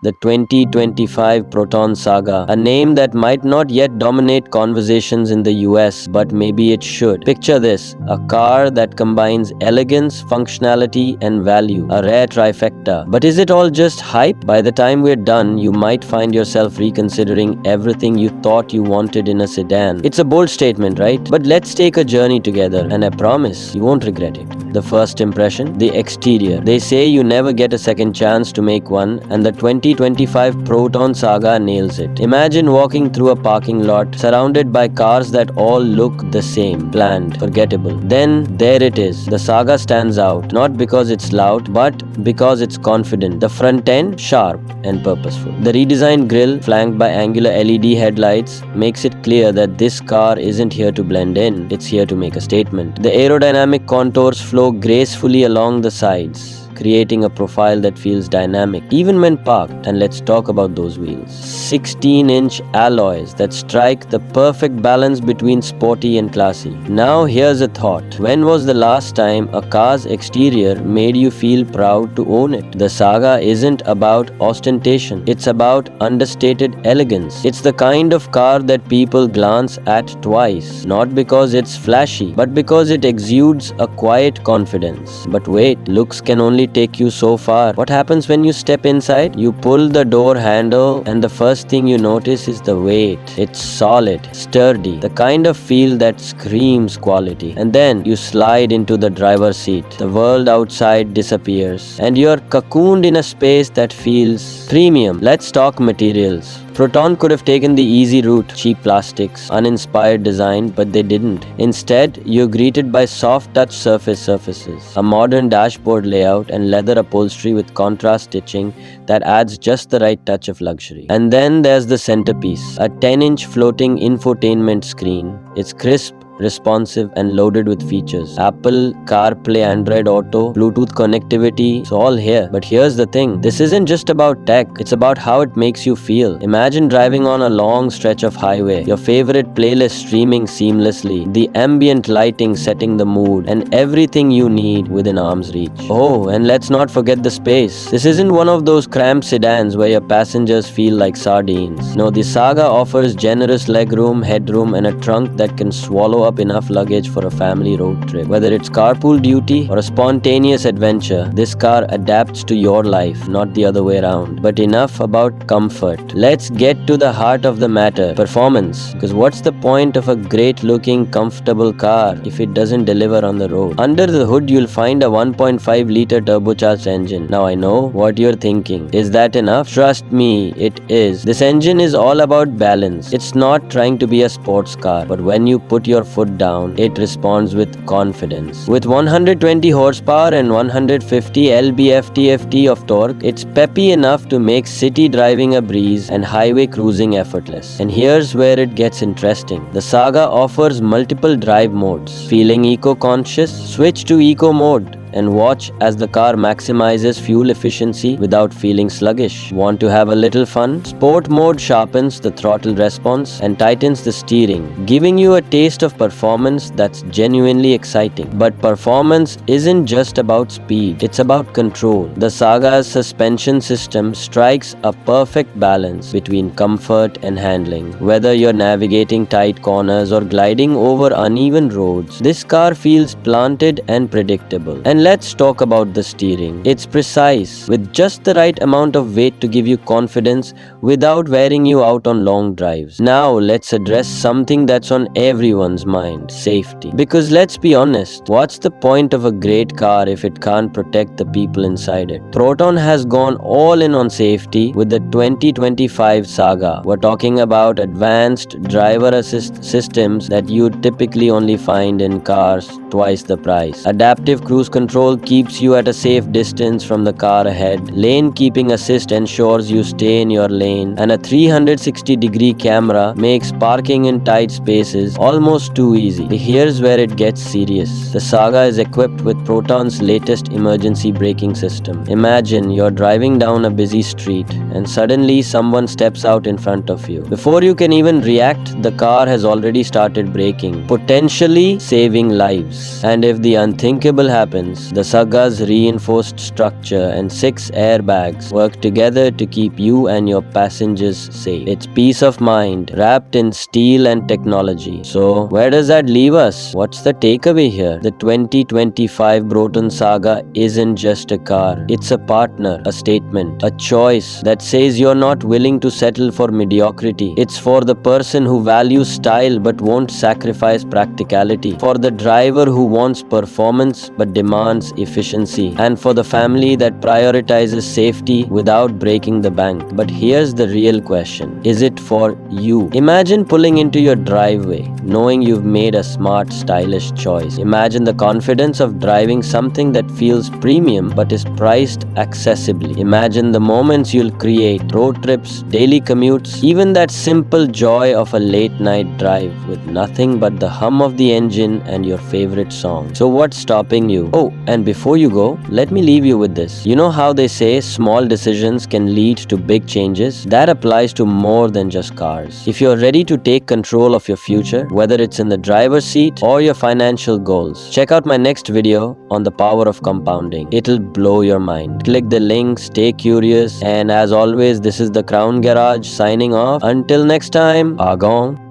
The 2025 Proton Saga, a name that might not yet dominate conversations in the US, but maybe it should. Picture this, a car that combines elegance, functionality, and value, a rare trifecta. But is it all just hype? By the time we're done, you might find yourself reconsidering everything you thought you wanted in a sedan. It's a bold statement, right? But let's take a journey together, and I promise you won't regret it. The first impression, the exterior. They say you never get a second chance to make one, and the 2025 Proton Saga nails it. Imagine walking through a parking lot surrounded by cars that all look the same, bland, forgettable. Then there it is. The Saga stands out, not because it's loud, but because it's confident. The front end, sharp and purposeful. The redesigned grille, flanked by angular LED headlights, makes it clear that this car isn't here to blend in, it's here to make a statement. The aerodynamic contours flow gracefully along the sides, creating a profile that feels dynamic even when parked. And let's talk about those wheels. 16-inch alloys that strike the perfect balance between sporty and classy. Now here's a thought. When was the last time a car's exterior made you feel proud to own it? The Saga isn't about ostentation. It's about understated elegance. It's the kind of car that people glance at twice, not because it's flashy, but because it exudes a quiet confidence. But wait, looks can only take you so far. What happens when you step inside? You pull the door handle and the first thing you notice is the weight. It's solid, sturdy, the kind of feel that screams quality. And then you slide into the driver's seat. The world outside disappears and you're cocooned in a space that feels premium. Let's talk materials. Proton could have taken the easy route, cheap plastics, uninspired design, but they didn't. Instead, you're greeted by soft touch surfaces, a modern dashboard layout, and leather upholstery with contrast stitching that adds just the right touch of luxury. And then there's the centerpiece, a 10-inch floating infotainment screen. It's crisp, responsive and loaded with features. Apple CarPlay, Android Auto, Bluetooth connectivity, it's all here. But here's the thing, this isn't just about tech, it's about how it makes you feel. Imagine driving on a long stretch of highway, your favorite playlist streaming seamlessly, the ambient lighting setting the mood, and everything you need within arm's reach. Oh, and let's not forget the space. This isn't one of those cramped sedans where your passengers feel like sardines. No, the Saga offers generous legroom, headroom, and a trunk that can swallow up enough luggage for a family road trip. Whether it's carpool duty or a spontaneous adventure, this car adapts to your life, not the other way around. But enough about comfort. Let's get to the heart of the matter, performance. Because what's the point of a great looking, comfortable car if it doesn't deliver on the road? Under the hood, you'll find a 1.5 liter turbocharged engine. Now I know what you're thinking. Is that enough? Trust me, it is. This engine is all about balance. It's not trying to be a sports car, but when you put your foot down, it responds with confidence. With 120 horsepower and 150 lb-ft of torque, it's peppy enough to make city driving a breeze and highway cruising effortless. And here's where it gets interesting. The Saga offers multiple drive modes. Feeling eco-conscious? Switch to eco mode and watch as the car maximizes fuel efficiency without feeling sluggish. Want to have a little fun? Sport mode sharpens the throttle response and tightens the steering, giving you a taste of performance that's genuinely exciting. But performance isn't just about speed, it's about control. The Saga's suspension system strikes a perfect balance between comfort and handling. Whether you're navigating tight corners or gliding over uneven roads, this car feels planted and predictable. And let's talk about the steering. It's precise, with just the right amount of weight to give you confidence without wearing you out on long drives. Now let's address something that's on everyone's mind, safety. Because let's be honest, what's the point of a great car if it can't protect the people inside it? Proton has gone all in on safety with the 2025 Saga. We're talking about advanced driver assist systems that you typically only find in cars twice the price. Adaptive cruise control keeps you at a safe distance from the car ahead. Lane keeping assist ensures you stay in your lane. And a 360-degree camera makes parking in tight spaces almost too easy. Here's where it gets serious. The Saga is equipped with Proton's latest emergency braking system. Imagine you're driving down a busy street and suddenly someone steps out in front of you. Before you can even react, the car has already started braking, potentially saving lives. And if the unthinkable happens, redefines. The Saga's reinforced structure and 6 airbags work together to keep you and your passengers safe. It's peace of mind wrapped in steel and technology. So, where does that leave us? What's the takeaway here? The 2025 Proton Saga isn't just a car. It's a partner, a statement, a choice that says you're not willing to settle for mediocrity. It's for the person who values style but won't sacrifice practicality, for the driver who wants performance but demands efficiency, and for the family that prioritizes safety without breaking the bank. But here's the real question. Is it for you? Imagine pulling into your driveway, knowing you've made a smart, stylish choice. Imagine the confidence of driving something that feels premium but is priced accessibly. Imagine the moments you'll create, road trips, daily commutes, even that simple joy of a late night drive with nothing but the hum of the engine and your favorite song. So what's stopping you? Oh, and before you go, let me leave you with this. You know how they say small decisions can lead to big changes? That applies to more than just cars. If you're ready to take control of your future, whether it's in the driver's seat or your financial goals, check out my next video on the power of compounding. It'll blow your mind. Click the link, stay curious, and as always, this is the Crown Garage signing off. Until next time, Agong.